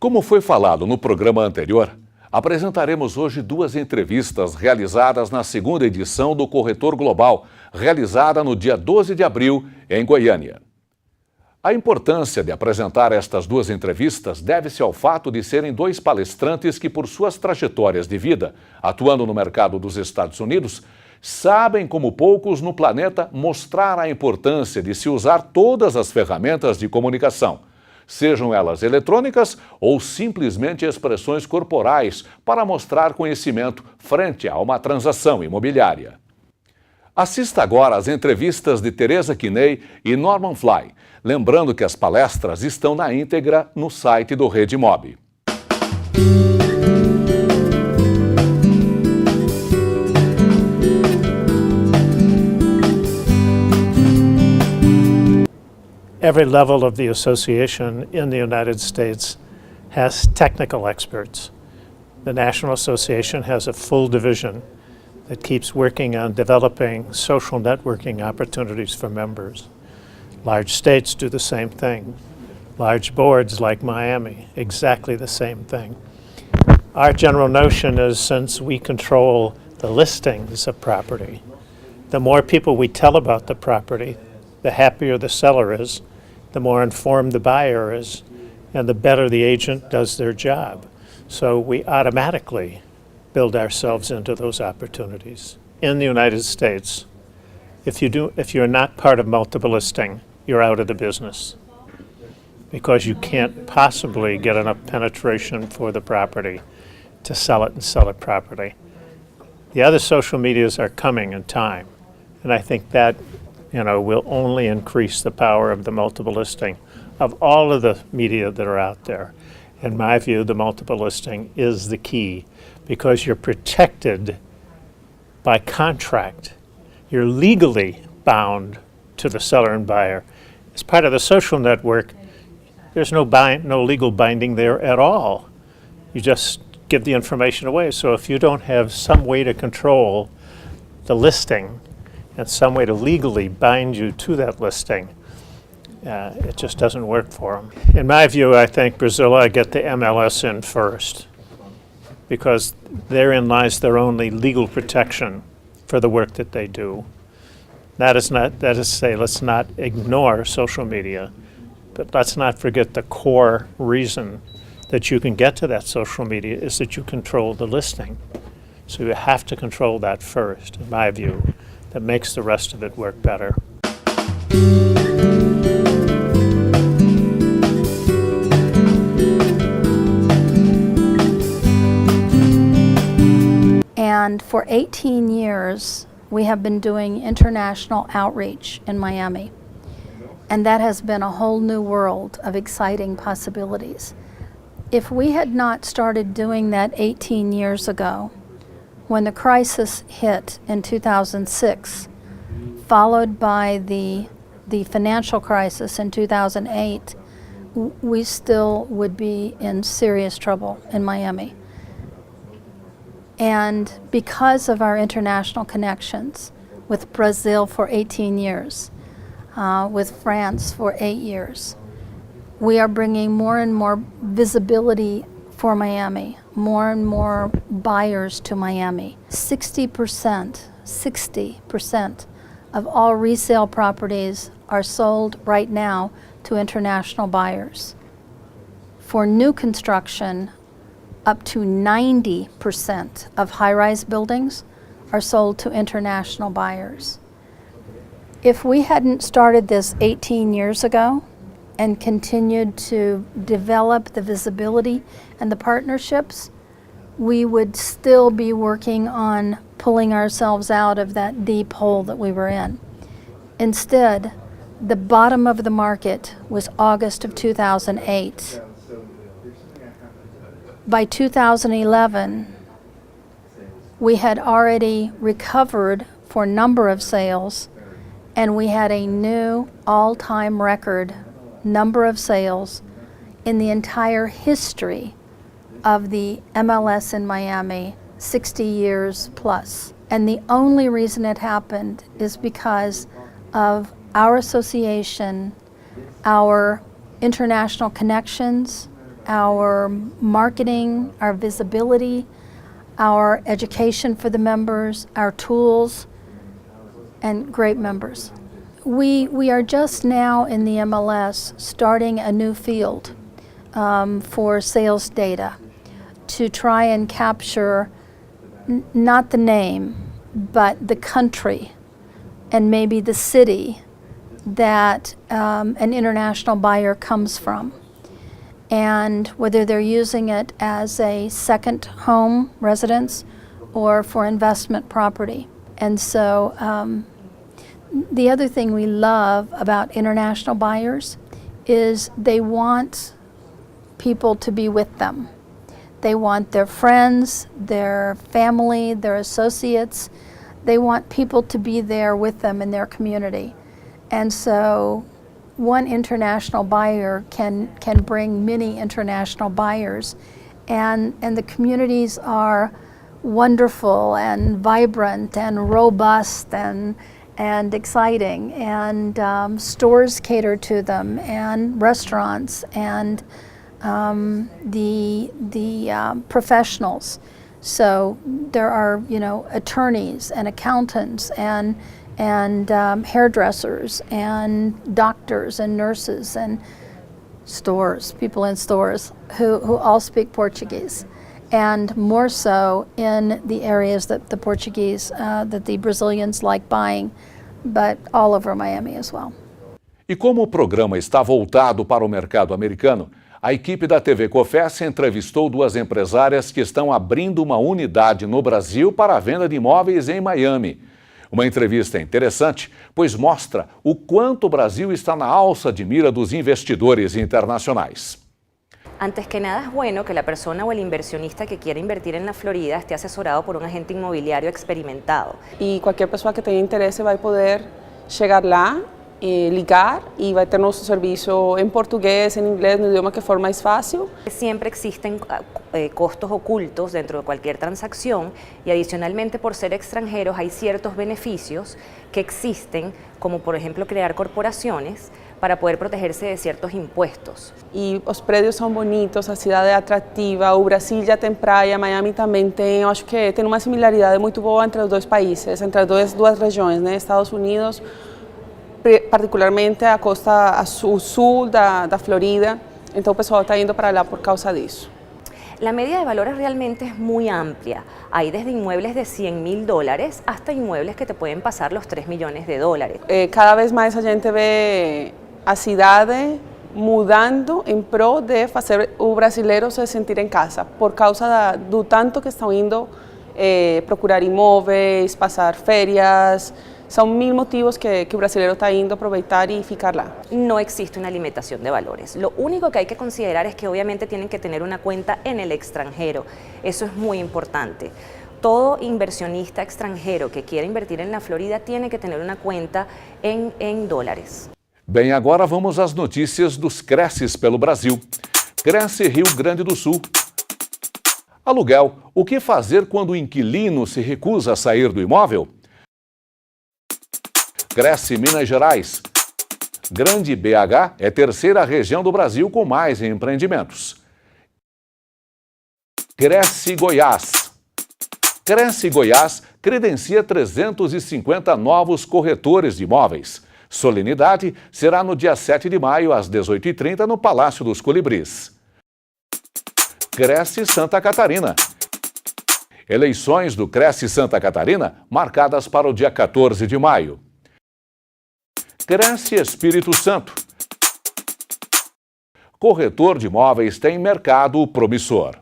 Como foi falado no programa anterior, apresentaremos hoje duas entrevistas realizadas na segunda edição do Corretor Global, realizada no dia 12 de abril, em Goiânia. A importância de apresentar estas duas entrevistas deve-se ao fato de serem dois palestrantes que, por suas trajetórias de vida, atuando no mercado dos Estados Unidos, sabem como poucos no planeta mostrar a importância de se usar todas as ferramentas de comunicação, sejam elas eletrônicas ou simplesmente expressões corporais, para mostrar conhecimento frente a uma transação imobiliária. Assista agora às entrevistas de Teresa Quinney e Norman Fly, lembrando que as palestras estão na íntegra no site do Rede Mob. Every level of the association in the United States has technical experts. The National Association has a full division that keeps working on developing social networking opportunities for members. Large states do the same thing. Large boards like Miami, exactly the same thing. Our general notion is, since we control the listings of property, the more people we tell about the property, the happier the seller is, the more informed the buyer is, and the better the agent does their job. So we automatically build ourselves into those opportunities. In the United States, if you're not part of multiple listing, you're out of the business, because you can't possibly get enough penetration for the property to sell it and sell it properly. The other social medias are coming in time, and I think that will only increase the power of the multiple listing of all of the media that are out there. In my view, the multiple listing is the key, because you're protected by contract. You're legally bound to the seller and buyer. As part of the social network, there's no legal binding there at all. You just give the information away. So if you don't have some way to control the listing and some way to legally bind you to that listing, it just doesn't work for them. In my view, I think Brazil, I get the MLS in first, because therein lies their only legal protection for the work that they do. That is to say, let's not ignore social media, but let's not forget the core reason that you can get to that social media is that you control the listing. So you have to control that first, in my view. That makes the rest of it work better. And for 18 years, we have been doing international outreach in Miami. And that has been a whole new world of exciting possibilities. If we had not started doing that 18 years ago, when the crisis hit in 2006, followed by the financial crisis in 2008, we still would be in serious trouble in Miami. And because of our international connections with Brazil for 18 years, with France for 8 years, we are bringing more and more visibility for Miami, more and more buyers to Miami. 60% of all resale properties are sold right now to international buyers. For new construction, up to 90% of high-rise buildings are sold to international buyers. If we hadn't started this 18 years ago and continued to develop the visibility and the partnerships, we would still be working on pulling ourselves out of that deep hole that we were in. Instead, the bottom of the market was August of 2008. By 2011, we had already recovered for number of sales, and we had a new all-time record number of sales in the entire history of the MLS in Miami, 60 years plus. And the only reason it happened is because of our association, our international connections, our marketing, our visibility, our education for the members, our tools, and great members. We are just now in the MLS starting a new field for sales data to try and capture not the name, but the country and maybe the city that an international buyer comes from, and whether they're using it as a second home residence or for investment property. And so the other thing we love about international buyers is they want people to be with them. They want their friends, their family, their associates. They want people to be there with them in their community. And so one international buyer can bring many international buyers, and the communities are wonderful and vibrant and robust and exciting, and stores cater to them, and restaurants, and the professionals. So there are, you know, attorneys and accountants and hairdressers and doctors and nurses and stores, people in stores who all speak Portuguese, and more so in the areas that the Portuguese, that the Brazilians like buying, but all over Miami as well. E como o programa está voltado para o mercado americano, a equipe da TV COFECI entrevistou duas empresárias que estão abrindo uma unidade no Brasil para a venda de imóveis em Miami. Uma entrevista interessante, pois mostra o quanto o Brasil está na alça de mira dos investidores internacionais. Antes que nada es bueno que la persona o el inversionista que quiera invertir en la Florida esté asesorado por un agente inmobiliario experimentado. E qualquer pessoa que tenha interesse vai poder chegar lá, ligar e vai ter nosso serviço em português, em inglês, no idioma que for mais fácil. Siempre existen costos ocultos dentro de cualquier transacción y adicionalmente por ser extranjeros hay ciertos beneficios que existen, como por ejemplo crear corporaciones para poder protegerse de ciertos impuestos. E os prédios são bonitos, a cidade é atrativa, o Brasil já tem praia, Miami também tem. Eu acho que tem uma similaridade muito boa entre os dois países, entre as duas regiões, né? Estados Unidos, particularmente a costa sul da Florida. Então o pessoal está indo para lá por causa disso. La media de valores realmente es muy amplia. Hay desde inmuebles de $100.000 hasta inmuebles que te pueden pasar los $3 millones. Cada vez mais a gente vê a cidade mudando em prol de fazer o brasileiro se sentir em casa, por causa do tanto que estão indo procurar imóveis, passar férias. São mil motivos que o brasileiro está indo aproveitar y ficar lá. No existe una limitación de valores. Lo único que hay que considerar es que obviamente tienen que tener una cuenta en el extranjero. Eso es muy importante. Todo inversionista extranjero que quiera invertir en la Florida tiene que tener una cuenta en dólares. Bem, agora vamos às notícias dos Cresces pelo Brasil. Cresce Rio Grande do Sul. Aluguel. O que fazer quando o inquilino se recusa a sair do imóvel? Cresce Minas Gerais. Grande BH é terceira região do Brasil com mais empreendimentos. Cresce Goiás. Cresce Goiás credencia 350 novos corretores de imóveis. Solenidade será no dia 7 de maio, às 18h30, no Palácio dos Colibris. Cresce Santa Catarina. Eleições do Cresce Santa Catarina marcadas para o dia 14 de maio. Cresce Espírito Santo. Corretor de imóveis tem mercado promissor.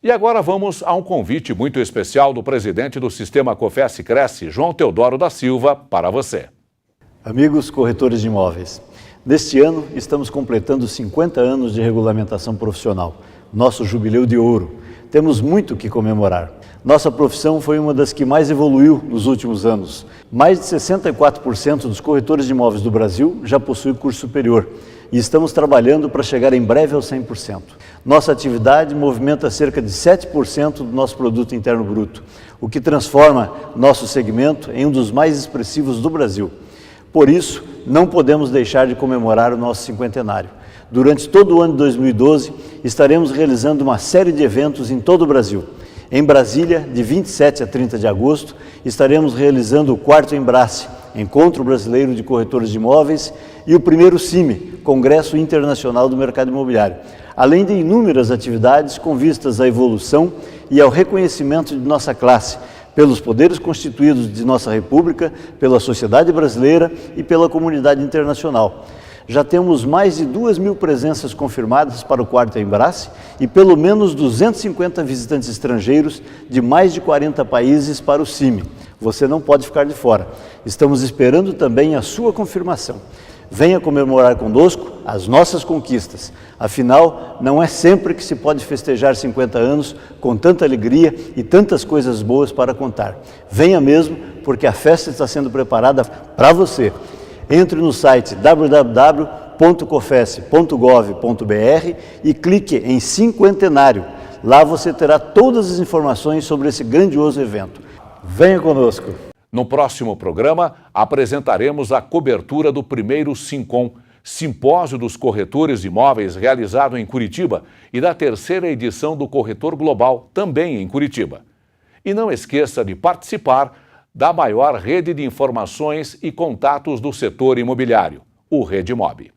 E agora vamos a um convite muito especial do presidente do Sistema COFECI Cresce, João Teodoro da Silva, para você. Amigos corretores de imóveis, neste ano estamos completando 50 anos de regulamentação profissional, nosso jubileu de ouro. Temos muito que comemorar. Nossa profissão foi uma das que mais evoluiu nos últimos anos. Mais de 64% dos corretores de imóveis do Brasil já possuem curso superior e estamos trabalhando para chegar em breve aos 100%. Nossa atividade movimenta cerca de 7% do nosso produto interno bruto, o que transforma nosso segmento em um dos mais expressivos do Brasil. Por isso, não podemos deixar de comemorar o nosso cinquentenário. Durante todo o ano de 2012, estaremos realizando uma série de eventos em todo o Brasil. Em Brasília, de 27 a 30 de agosto, estaremos realizando o 4º Embrace, Encontro Brasileiro de Corretores de Imóveis, e o 1º CIME, Congresso Internacional do Mercado Imobiliário, além de inúmeras atividades com vistas à evolução e ao reconhecimento de nossa classe, pelos poderes constituídos de nossa República, pela sociedade brasileira e pela comunidade internacional. Já temos mais de 2.000 presenças confirmadas para o 4º Embrace e pelo menos 250 visitantes estrangeiros de mais de 40 países para o CIME. Você não pode ficar de fora. Estamos esperando também a sua confirmação. Venha comemorar conosco as nossas conquistas. Afinal, não é sempre que se pode festejar 50 anos com tanta alegria e tantas coisas boas para contar. Venha mesmo, porque a festa está sendo preparada para você. Entre no site www.cofece.gov.br e clique em Cinquentenário. Lá você terá todas as informações sobre esse grandioso evento. Venha conosco! No próximo programa, apresentaremos a cobertura do primeiro SINCOM, Simpósio dos Corretores de Imóveis, realizado em Curitiba, e da 3ª edição do Corretor Global, também em Curitiba. E não esqueça de participar da maior rede de informações e contatos do setor imobiliário, o RedeMob.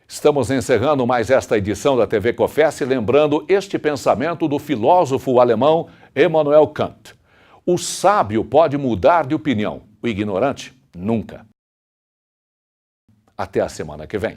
Estamos encerrando mais esta edição da TV COFECI, lembrando este pensamento do filósofo alemão Immanuel Kant. O sábio pode mudar de opinião, o ignorante, nunca. Até a semana que vem.